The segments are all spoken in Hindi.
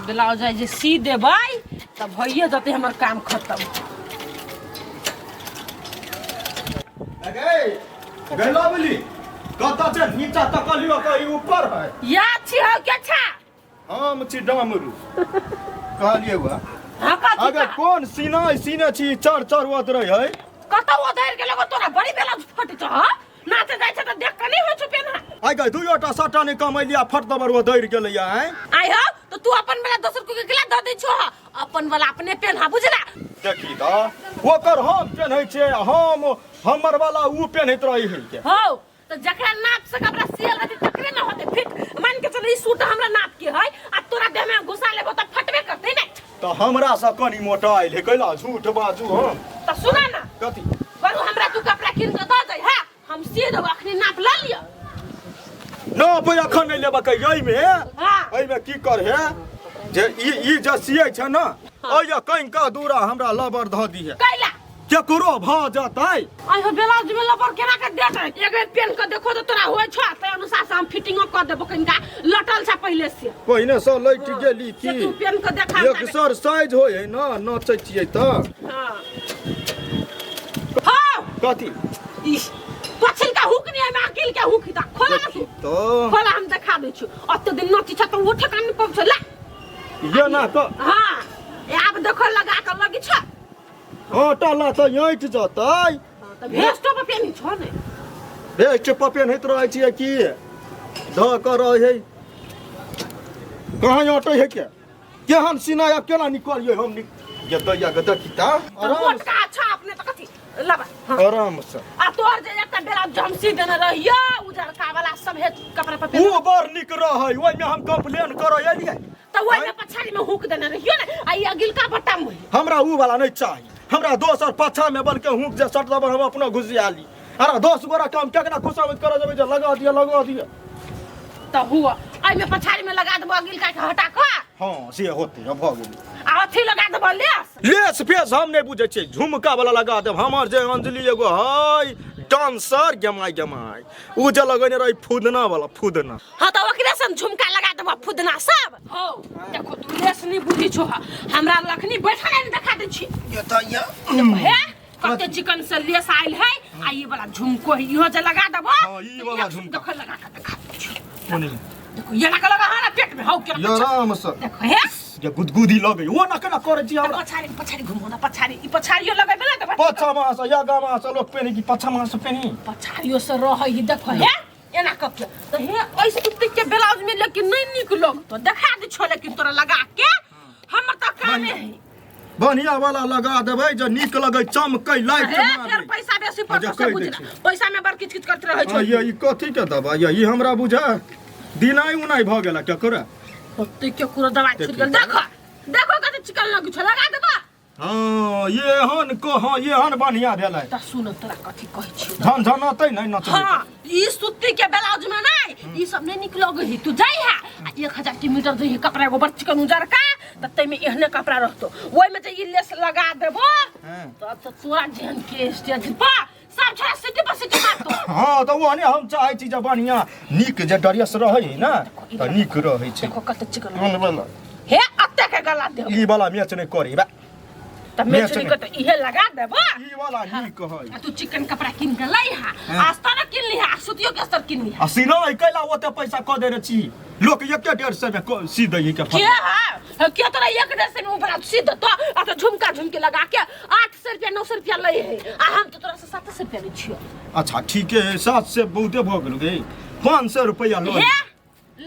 ब्लाउज है जे सी देबै तब भइए जते हमर काम खत्म। अगे गैला बोली कता छै नीचा तकलियो के ई ऊपर है या छी हो के छा हम छी डामरू कहलिए हुआ हां का अगर कौन सीने छी चढ़ चढ़वत रहे है कता उधर के लोग तोरा बड़ी ब्लाउज फट छ नाचे जाय छ त देख के नहीं हो छुपे ना आई गई दुइयोटा सटा ने कमैलिया फट दबर वो दौड़ गेलै है आई हो तो तू अपन वाला दोसर को के गिला द दे छो अपन वाला अपने पेनहा बुझला देखी दा ओकर हम पेन्है छै हम हमर वाला ऊ पेन्हैत रही है के हो तो जकरा नाप से कपड़ा सियल रहती तकरे न होते फिट मान के चल ई सूट हमरा नाप के है आ तोरा देह में घुसा लेबो त फटबे करते ने तो हमरा से कनी मोटा आइल है कैला झूठ बाजू हम त सुना ना कथी बरु हमरा तू कपड़ा किन के द दे है हम सी देब अखनी नाप ल लियो न पे अखन नहीं लेबा के यही में हां एहि में की कर है जे ई जे सियै छै न ओया कहीं का दूरा हमरा लबर ध दी है कैला केकरो भ जतै आई हो ब्लाउज में लबर केना के देत एक बेर पेन के देखो त तोरा होय छ त अनुसार से हम फिटिंग कर देबो कनिका लटल छ पहले से पहिने से लैट गेली से की तू पेन के देखा एक्सरसाइज होय है न नचै छियै त हां हां कथी इस पछिल का हुक नहीं है मैं अकेले क्या हुक था खोला ना तू तो खोला हम दिखा दे छु अत दिन नती छ त उठ काम पब छ ला ये ना तो हां ए अब देखो लगा के लगी छ हटला त यैट जतै त भेस्टो पे पेनी छ ने भेस्ट पपेन हैत रहै छियै की ध कर रहे है कहां हटै है के केहन सिनाया केना निकलिए हम ये दैया के देखिता वोट का अच्छा अपने त कथी लबा आराम से आ तोर जे एकटा बेरा जमसी देने रहियो उजर का वाला सब है कपड़ा पे वो बर निक रहै ओइ में हम कंप्लेन करै एलियै त ओइ में पछाड़ी में हुक देने रहियो ने आ ई अगिल का बट्टा में हमरा ऊ वाला नहीं चाहिए हमरा दोसर पाछा में बन के हुक जे सट दबर हम अपना घुसिया ली अरे 10 गोरा काम केकरा खुशामत कर जबे जे लगा दिया त हुआ आई में पछाड़ी में लगा देबो अगिल का के हटा के हां से होते अब भ गेली आ अथी लगा देबो लेस फेस हम नहीं बुझे छियै झुमका वाला लगा देब हमर जे अंजलि एगो है डांसर गमाई ऊ जे लगने रही फुदना वाला फुदना हां त ओकरे सन झुमका लगा देबो फुदना सब हो देखो तू लेस नहीं बुझी छो हमरा लखनी बैठा नहीं देखा दे छी ये त या देखो हे कते चिकन से लेस आइल है आ ये वाला झुमको है इहो जे लगा देबो हां ई वाला झुमका देखो लगा के देखा दे छी कोनी देखो ये लगा हां पेट में हो के ये राम से देखो हे ये गुदगुदी लगे वो ना केना करे छी हमरा पछाड़ी घुमो ना पछाड़ी ई पछाड़ियो लगे बेला देबो पछामा से या गामा से लोग पेनी की पछामा से पेनी पछाड़ियो से रह ही देखो हे एना कके तो हे ऐसे कुत्ते के ब्लाउज में लेकिन नहीं निक लग तो देखा दे छो लेकिन तोरा लगा के हम त कामे है बढ़िया वाला लगा देबै जे निक लगे चमकै लाइट मारे फिर पैसा बेसी पड़ से बुझला पैसा में बड़ किछ करत रहे छो ये ई कथि के दबा ये ई हमरा बुझा दिनाई उनाई भ गेला क्या करे ओते के पूरा दवाई छिड़ गेल देखो देखो कते चिकन लग छ लगा देबो हां ये हन को हां ये हन बढ़िया भेलै त सुन तोरा कथि कहै छी झन झनातै नहीं नचै हां ई सुत्ती के ब्लाउज में नहीं ई सब नहीं निक लगे ही तू जाई है 1000 की मीटर जे कपड़ा एगो बड़ चिकन उजर का त तै में एहने कपड़ा रहतो ओइ में जे ई लेस लगा देबो त तोरा जहन के स्टेज पर सब छरा सिटी पर सिटी मारतो हां त वो ने हम चाहै छी जे बढ़िया निक जे ड्रेस रहै है ना त निक रहै छै देखो कते चिकन हन वाला हे अत्ते के गला दे ई वाला मैच नहीं करी बा त मेचनी को त इहे लगा देबो ई वाला निक है तू चिकन कपड़ा किन के लाई हा आस्ता न किन ली हा सुतियो के स्तर किन ली आ सिना कैला ओते पैसा क देने छी लोग 1.5 में सी दै के के हा के तोरा 1.5 में ऊपर सी दतो आ त झुमका झुमके लगा के 800 रुपया 900 रुपया लै है आ हम त तोरा से 700 रुपया लै छियो अच्छा ठीक है 7 से बहुते भ गेल गे 500 रुपया लो हे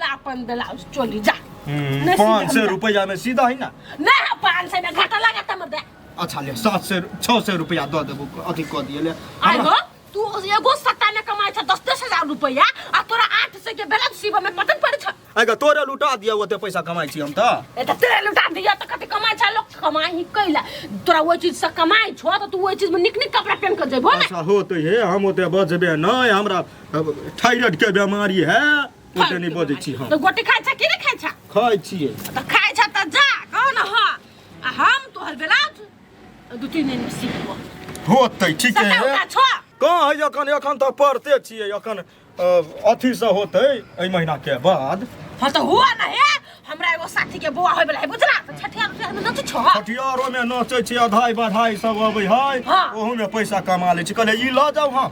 लापन ब्लाउज चोली जा 500 रुपया में सीधा है ना नहीं 500 में घाटा लगा त मत दे अच्छा ले 700 600 रुपया दे देबो अथी क दिए ले आई हो तू एगो सट्टा में कमाई छ 10-10 हजार रुपया आ तोरा 800 के ब्लाउज सीबा में पतन पड़ छ आगा तोरे लुटा दिया ओते पैसा कमाई छी हम त ए त तेरे लुटा दिया त कते कमाई छ लोग कमाई ही कैला तोरा वो चीज से कमाई छ त तू वो चीज में निक निक कपड़ा पहन के जेबो ना अच्छा होते है हम ओते बजबे नहीं हमरा थायराइड के बीमारी है ओते नहीं बजे छी हम तो गोटी खाइ छ कि नहीं खाइ छ खाइ छिए त खाइ छ त जा कौन ह आ हम तोहर ब्लाउज 2-3 दिन में सीखबो होते ठीक है कहाँ है अखन तो पढ़ते छिए अखन अथी से होते ए महीना के बाद हाँ तो हुआ ना है हमरा हमरा एगो साथी के बुआ होय बला है बुझला त छठिया रुपया में नच छ छठियारो में नचै छै अधाई बधाई सब अबै है हाँ। ओहू में पैसा कमा लै छै कहले ई ल जाऊ हां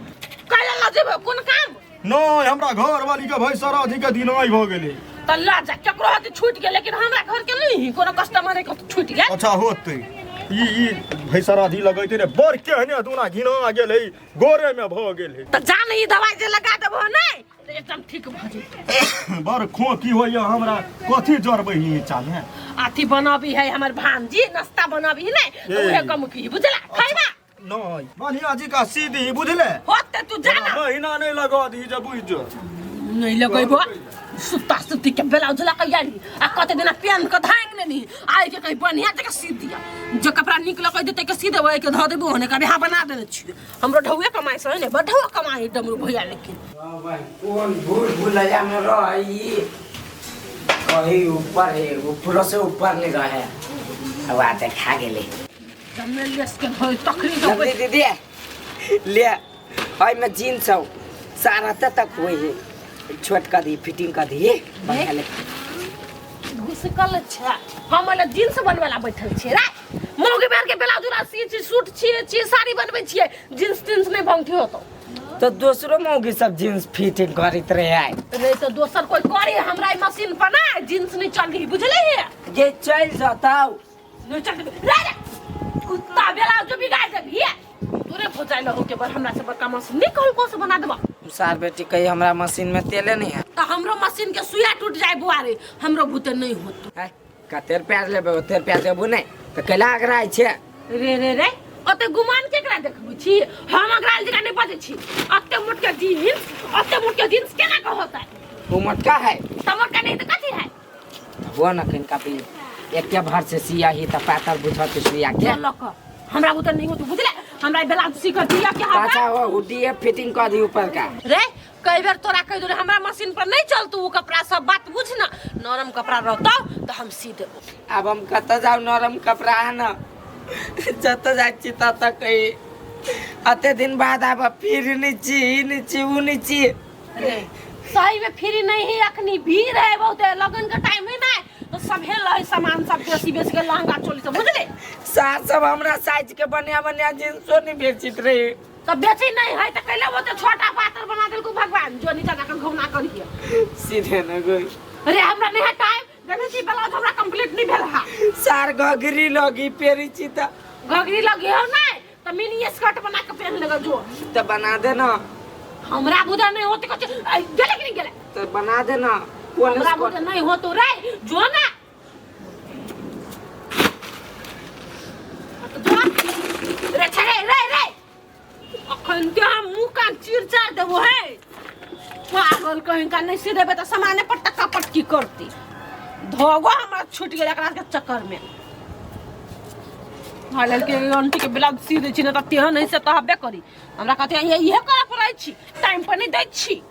काहे ल जेबै कोन काम नहीं हमरा घर वाली के भाई सराधी के दिन आई भ गेलै त ला जा केकरो हाथ छूट गेल लेकिन हमरा घर के नहीं कोनो कस्टमर के छूट गेल अच्छा होतै ई भाई सराधी लगैते रे बर केहने दुना घिना गेलै गोरे में भ गेलै त जान ई दवाई जे लगा देबो नहीं त एकदम ठीक भ जेतै बर खो की होइया हमरा कथी जरबै नीचा में आथी बनाबी है हमर भांजी नाश्ता बनाबी नहीं उहे कम की बुझला खाइबा नहीं बढ़िया जी का सीधी बुझले होते तू जाना महीना नहीं लगा दी जब बुझ जो नहीं लगैबो सुता सुती के ब्लाउज लगा यारी आ कते दिन पेन के धांग लेनी आइ के कहीं बढ़िया जगह सी दिया जो कपड़ा निक लगे देते के सी देबो के ध देबो होने का बिहा बना देने छी हमरो ढौए कमाई से ने बढ़वा कमाई डमरू भैया लेकिन भाई कौन भूल भुलैया में रही कहीं ऊपर है ऊपर से ऊपर ले रहा है अब आते खा गेले जमेलियस के होय तखरी जल्दी दीदी ले भाई मैं जीन्स हूँ सारा तक हुई है छोट का दी फिटिंग का दी बढ़िया ले घुसकल छ हम वाला जींस बनवाला बैठल छी रे मौगी मार के ब्लाउज रा सी सूट छी साड़ी बनबै छियै जींस तींस नहीं भंगठी होतो तो दूसरों मौगी सब जीन्स फिटिंग करित रहे रे तो दोसर कोई करी हमरा ई मशीन पर ना जींस नहीं चल रही बुझले है ये चल जाताओ नहीं चल रे कुत्ता ब्लाउज जो बिगाड़ देबी तोरे खोजाइल हो के बर हमरा से बड़का मशीन नहीं कहल को से बना देबा सार बेटी कही हमरा मशीन में तेले नहीं है तो हमरो मशीन के सुइया टूट जाए बुआरे हमरो भूते नहीं होत कतेर प्यार लेबे ओतेर प्यार देबू नहीं तो कैला आगराय छे रे ओते गुमान केकरा देखबू छी हम अगराल जगह नहीं बजे छी अत्ते मोट के जींस केना का होता है वो मटका है तमर का नहीं तो कथी है वो न कहीं का पी एक के भर से सिया ही त पातर बुझा के सिया के लक हमरा भूते नहीं होत बुझले हमरा ब्लाउज सी कर दिया के अच्छा वो हुडी फिटिंग कर दी ऊपर का रे कई बार तोरा कह दो हमरा मशीन पर नहीं चलतू वो कपड़ा सब बात बुझ ना नरम कपड़ा रहतो तो हम सी देबो अब हम कत जाऊ नरम कपड़ा है ना जत जाची तत कही अते दिन बाद अब फिर नीचे ऊ नीचे सही में फ्री नहीं है अखनी भीड़ है बहुत लगन का टाइम है ना तो सब हेल है सामान सब बेसी के लहंगा चोली सब बुझले सार सब हमरा साइज के बनिया जींसो नहीं बेचित रही तो बेची नहीं है तो कैला वो तो छोटा पातर बना देल को भगवान जो नीचा जाकर घुमना करिए सीधे न गई अरे हमरा नहीं है टाइम देखे छी ब्लाउज हमरा कंप्लीट नहीं भेल हा सार घघरी लगी पेरी चिता घघरी लगी हो नहीं तो मिनी स्कर्ट बना के पहन लेगा जो तो बना दे ना हमरा बुझा नहीं होते कुछ गेले कि नहीं गेले तो बना दे ना हमरा बुझा नहीं हो तो रे जो ना जो रे छरे रे अखन के हम मुंह का चीर चार देबो है पागल कहीं का नहीं सीधे बे तो सामाने पर टक्का पटकी करती धोगो हमरा छूट गेल एकरा के चक्कर में हाल के आंटी के ब्लाउज सी दै छी न त तेहन नहीं से तहबे करी हमरा कहते ये करे पड़ै छी टाइम पर नहीं दै छी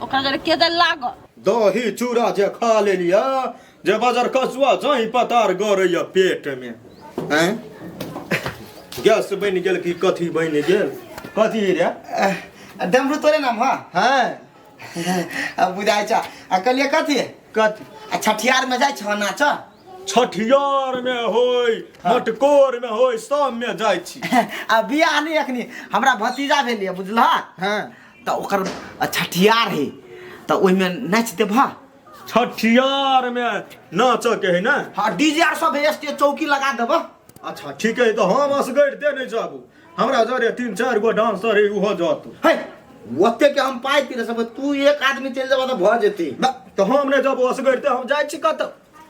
ओकरा जरे के दे लाग दही चूड़ा जे खा लेलिया जे बाजार कसुआ जही पतार गरैया पेट में हैं गैस बन गेल कि कथी बन गेल कथी रे डमरू तोरे नाम हैं अब बुझाइ छ कहलिए कथी कथी छठियार में जाइ छ नाच छठियार में होय मटकोर में होय सब में जाय छी आ बियाह नहीं अखनी हमरा भतीजा भेलिए बुझलह हैं त ओकर छठियार है त ओइ में नाच देबह छठियार में नाच के है ना हां डीजे आर सब स्टेज चौकी लगा देबह अच्छा ठीक है तो हम असगैर दे नहीं जाबू हमरा जरे 3-4 गो डांसर है उहो जातू है ओते के हम पाइ तीर सब तू एक आदमी चल जाबा त भ जेती तो हम नहीं जाबू असगैर ते हम जाय छी कत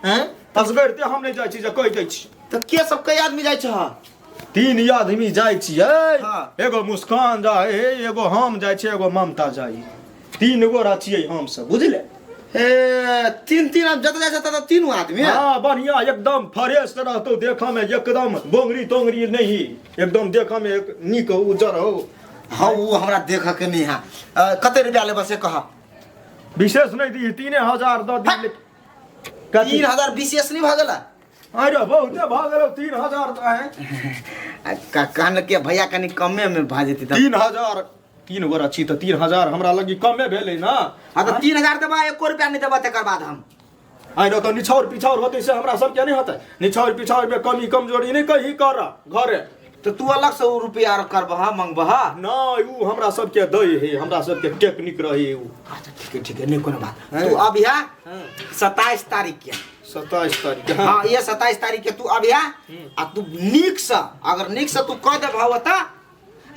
हैं असगैर ते हम नहीं जाय छी जे कह दै छी त के सब कई आदमी जाइ छ 3 आदमी जाय छियै हाँ। एगो मुस्कान जाय है एगो हम जाय छी एगो ममता जाय 3 गोरा छियै हम सब बुझले ए 3 अब जत जाइ छ त 3 आदमी हां बढ़िया एकदम फ्रेश रहतो देखा में एकदम बोंगरी तोंगरी नहीं एकदम देखा में एक निक उजर हो हां वो हमरा देख के नहीं है कते रुपया लेबा से कह विशेष नहीं दी 3000 द दी 3000 विशेष नहीं भागला अरे बहुते भागलो 3000 तो है कान के भैया कनी कमे में भा जेती त 3000 3 गोरा छी त 3000 हमरा लगी कमे भेलै ना हां त 3000 देबा 1 रुपया नहीं देबा तकर बाद हम आई न तो निछौर पिछौर होते से हमरा सब के नहीं होता निछौर पिछौर में कमी कमजोरी नहीं कहीं कर घरे तो तू अलग से वो रुपया करबह मंगबह ना ऊ हमरा सब के दई है हमरा सब के टेक्निक रही ऊ अच्छा ठीक है नहीं कोनो बात तू अब यहाँ 27 तारीख के 27 तारीख हाँ ये 27 तारीख के तू अब यहाँ आ तू नीक से अगर नीक से तू कह दे भावता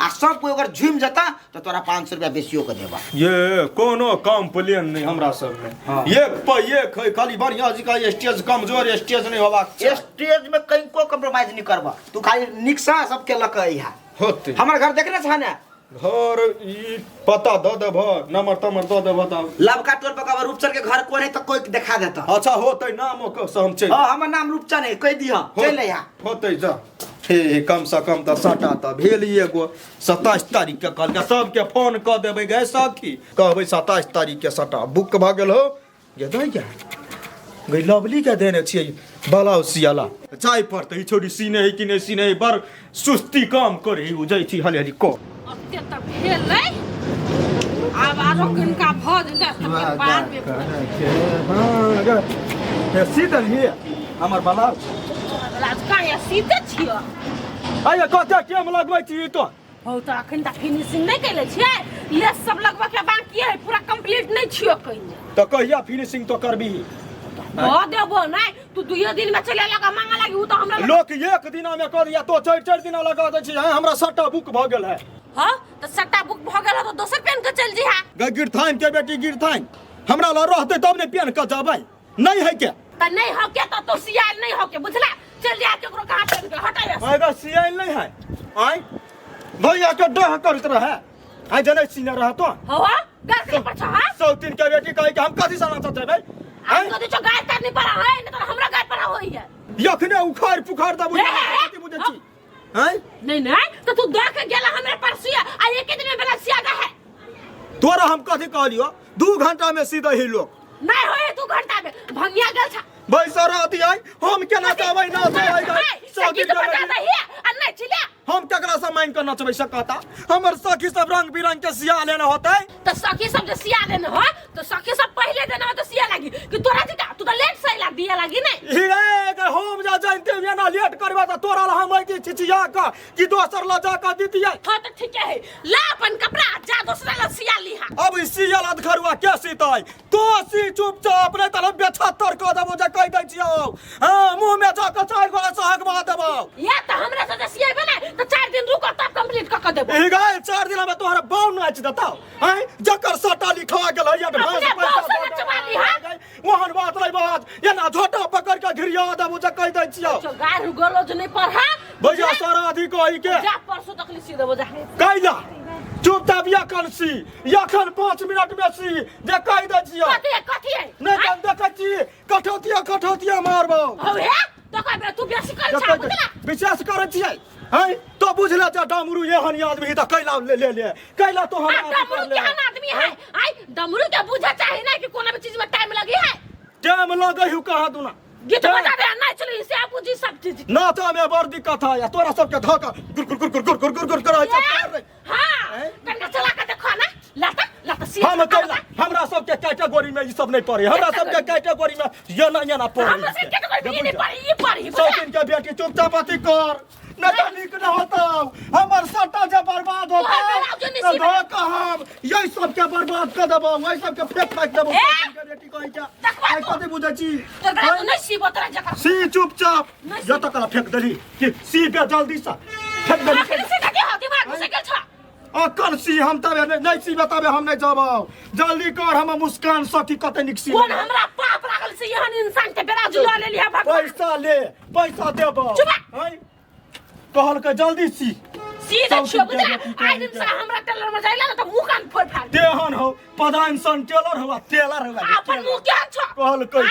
आ सब कोई अगर झूम जाता तो तोरा 500 रुपया बेसियो के देबा ये कोनो कंप्लेन नहीं हमरा सब में हाँ। एक पर एक है खाली बढ़िया जी का स्टेज कमजोर स्टेज नहीं होबा स्टेज में कहीं को कम्प्रोमाइज नहीं करबा तू खाली नीक से सबके लक यहाँ होते हमर घर देखने छ ना घर ई पता द देब नंबर तमर द देब बताओ लबका टोल पर कबर रूपचर के घर कोन है तो कोई दिखा देता अच्छा होते नाम से हम चल हां हमर नाम रूपचन है कह दिया चल ले यहाँ होते जा हे कम से कम तो साटा तो भेल एगो 27 तारीख के कहल के सबके फोन क देबै गए साथी कहबै 27 तारीख के साटा बुक भ गेल हो गे दई क्या गई लवली के देने छियै ब्लाउज सियाला जाय पड़ते ई छोड़ी सीने है कि नहीं सीने है बड़ सुस्ती काम करे उ जाय छी हले हली को अत्ते त भेलै आब आरो कनका भज ले त बाद में हां गे ये सीधल ही हमर ब्लाउज राजका या सीधे छियो आया कते टाइम लगबै छी तो हो त अखन त फिनिशिंग नहीं कैले छियै लेस सब लगवा के बाकी है पूरा कंप्लीट नहीं छियो कहीं तो कहिया फिनिशिंग तो करबी हो देबो नहीं तू 2 दिन में चले लगा मांगा लागी उ त हमरा लोग एक दिन में कर दिया तो 4 दिन लगा दे छी हमरा सट्टा बुक भ गेल है हां त सट्टा बुक भ गेल तो दोसर पेन के चल जी हा ग गिरथाइन के बेटी गिरथाइन हमरा ल रहते तब ने पेन के जाबै नहीं है के त नहीं हो के तो सियाल नहीं हो के बुझला चल जा केकरो कहां पेन के हटाया आएगा सियाल नहीं है आई भैया के डह करत रहे आई जने सीने रह तो हो घर के पर छ हां सौतीन के बेटी कहे कि हम कथि सना चाहते भाई हम तो जो गाय करनी पड़ा है नहीं तो हमरा गाय पड़ा होई है यखने उखाड़ पुखाड़ द बुझे छी हैं नहीं नहीं तो तू दे के गेला हमरे परसिया आ एक दिन में बेला सियागा है तोरा हम कथि कहलियो 2 घंटा में सीधा ही लोग नहीं होए 2 घंटा में भंगिया गेल छ बैसर आती आई हम के नचाबै ना चाहै सगी तो बता दही आ नहीं छिले हम केकरा से मांग के नचबै सकता हमर सखी सब रंग बिरंग के सिया लेना होतै तो सखी सब जे सिया लेना हो तो सखी सब पहले देना हो तो सिया लागी कि तोरा जी तू तो लेट से ला दिया लागी नहीं ही रे अगर हम जा जानते बिना ना लेट करबा त तोरा ला हम की छिचिया का कि दोसर ला जा का दितियै हां तो ठीक है ला अपन कपड़ा जा दूसरा ला सिया लिहा अब सिया ला घरवा के सीतै तो सी चुपचाप रे तले 75 क देबो जे कह दै छियौ हां मुंह में जा के 4 गो सहक मार देबो या तो हमरा से सिया बना तो 4 दिन रुको तब कंप्लीट क देबो ई गए 4 दिन में तोहरा बाऊ नाच देता हैं जकर सटा लिखा गेल है अपने बाऊ से नचवा लिहा वहन बात रे बात ये ना झोटा पकड़ के घिरिया देबो जे कह दै छियौ जो गार गलो जो नहीं पढ़ा भैया सारा अधि कहि के जा परसों तक ली सी देबो जा कैला चुपचाप यखन सी यखन 5 मिनट में सी जे कह दै छियौ कथी है नहीं हम देखै छी कठौतिया मारबो हो हे तो कहबे तू बेसी कर छा बुझला विशेष करै छियै हैं तो बुझला जा डमरू एहन आदमी त कैला ले कैला तो हम डमरू केहन आदमी है आई डमरू के बुझा चाहे ना कि कोनो भी चीज में टाइम लगी है टाइम लगे हु कहां तू ना गीत बजा दे ना चली से आप बुझी सब चीज नाचा में बड़ दिक्कत है तोरा सबके धक्का गुर करै छै हां कनका चला के देखो ना लाता सी हम कैला हमरा सबके कैटेगरी में ई सब नहीं पड़े हमरा सबके कैटेगरी में ये ना पड़े हम से कैटेगरी नहीं पड़ी ये पड़ी सौतीन के बेटी चुपचाप अथी कर न तो निक न होता हमर सट्टा जे बर्बाद होता तो धोखा हम यही सब के बर्बाद कर देबो वही सब के फेंक देबो के बेटी कहै छै आई कते बुझै छी तो बड़ा नहीं सी बोतरा जका सी चुपचाप जत कला फेंक देली कि सी पे जल्दी से फेंक देली से कते हो दिमाग घुसे गेल छ अकन सी हम तबे नहीं सी बताबे हम नहीं जाबो जल्दी कर हम मुस्कान सखी कते निक सी कौन हमरा पाप लागल से एहन इंसान के बेरा जुला ले लिया भगवान पैसा देबो हैं कहल के जल्दी सी सीधा छो बुझा आई दिन से हमरा टेलर में जाइला तो मुंह कान फोड़ फाड़ देहन हो प्रधान सन टेलर हो अपन मुंह क्या छ कहल के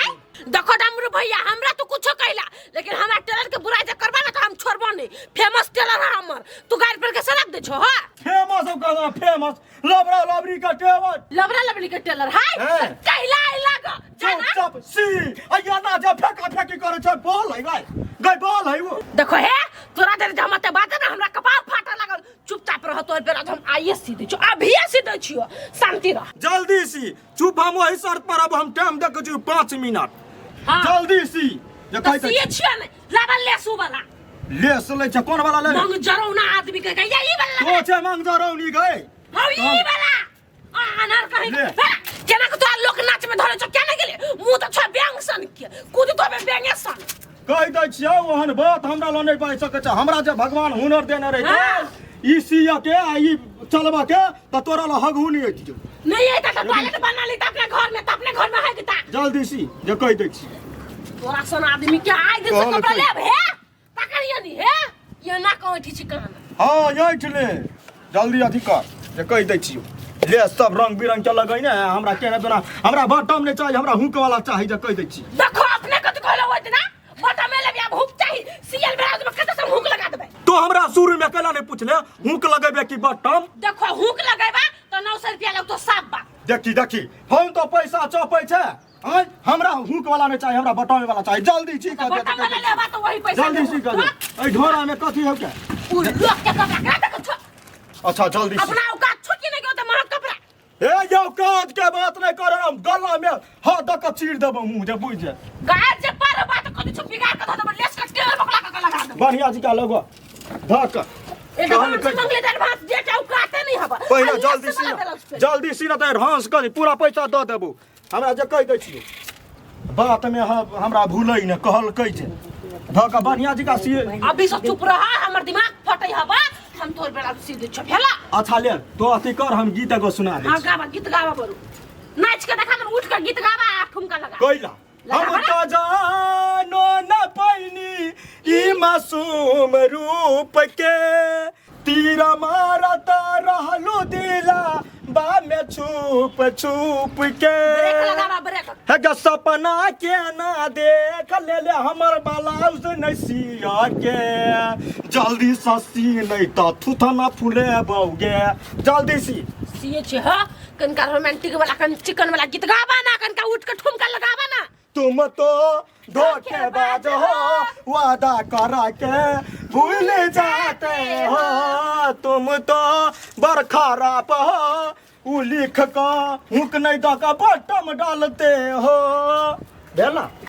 देखो डमरू भैया हमरा तो कुछो कहला लेकिन हमरा टेलर के बुराई जे करबा ना तो हम छोड़बो नहीं फेमस टेलर है हमर तू गाड़ी पर के सड़क दे छो हां फेमस हो कहला फेमस लबरा लबरी का टेलर लबरा लबरी के टेलर है कहला लगा चुप सी अया ना जा फेंकी करे छ बोल है गई बोल है वो देखो हे तोरा देर जमाते बात ना हमरा कपाल फाटा लागल चुपचाप रह तोर पे हम आइए सीधे छ अभी सीधे छियो शांति रह जल्दी सी चुप हम वही शर्त पर अब हम टाइम देख छु 5 मिनट हाँ। जल्दी सी जे तो कहै सिए छिया नहीं लाबल लेसू वाला ले से ले छ कोन वाला ले मंग जरौना आदमी के गया ई वाला तो छे मांग जरौनी गए हां ई वाला अनार कहे ले। केना के तो लोक नाच में धरे छ केना गेले मुंह तो छ बैंग सन के कूद तो में बैंगे सन कह दै छियौ ओहन बात हमरा ल नै पाइ सकै छ हमरा जे भगवान हुनर देने रहे हाँ। ई सिया के आ ई चलबा के त तोरा ल हगहु नै अइतियौ नहीं है तो टॉयलेट बना ली अपने घर में तो अपने घर में है कि ता जल्दी सी जे कह दै छी तोरा सन आदमी के आइ दिन से कहल कपड़ा कहि। लेब है पकड़िए नहीं है ये ना कोई ठीक कान हां यैठ ले जल्दी अथी कर जे कह दै छियौ ले सब रंग बिरंग के लगै ने हमरा केना बिना हमरा बटम नै चाही हमरा हुक वाला चाही जे कह दै छी देखो अपने कत कहलो होत ना मोटा में लेब अब हुक चाहिए सीएल ब्लाउज में कत से हुक लगा देबे तो हमरा शुरू में केला नै पूछले हुक लगेबे कि बटम देखो हुक लगेबा तो 900 रुपया लग तो साफ बा देखी हम तो पैसा चपै छै आय हमरा हुक वाला नै चाही हमरा बटम वाला चाही जल्दी सी कर बटन वाला लेबा तो वही पैसा जल्दी सी कर ए ढोरा में कथी हो के उ लोग के कपड़ा का देख छ अच्छा जल्दी सी अपना औकात छोटी नहीं के तो महक कपड़ा ए यौ काज के बात नै कर हम गला में हाथ दक चीर देबो मुंह जे बुझ जे गाय जे पर बात कथि छ बिगाड़ के धो लेस कट के बकला के लगा दे बढ़िया जी का लगो धक एडवांस मंगले त एडवांस डेट औकाते नहीं हबा पहिला जल्दी सी न त एडवांस कर पूरा पैसा द देबो हमरा जे कह दै छियै बात में हमरा भूलै न कहल कह जे धक बढ़िया जी का सी अभी से चुप रहा हमर दिमाग फटै हबा हम तोर बेला सीधे छफेला अच्छा ले तो अथी कर हम गीत एगो सुना दे हां गावा गीत गावा बरू नाच के देखा मन उठ के गीत गावा आ ठुमका लगा कैला हम तो जानो न पैनी ई मासूम रूप के तीर मारता रहलो दिला बा में छुप के ब्रेक लगावा ब्रेक है ग सपना के ना देख ले ले हमर ब्लाउज नै सिया के जल्दी ससी नै त थुथा ना फुले बौगे जल्दी सी सीए छ ह कनका रोमांटिक वाला कन चिकन वाला गीत गावा ना कनका उठ के ठुमका लगावा ना तुम तो धोखेबाज हो वादा करा के भूल जाते हो तुम तो बड़ खराब हो उ लिख का हुक नहीं द का बटम डालते हो भेला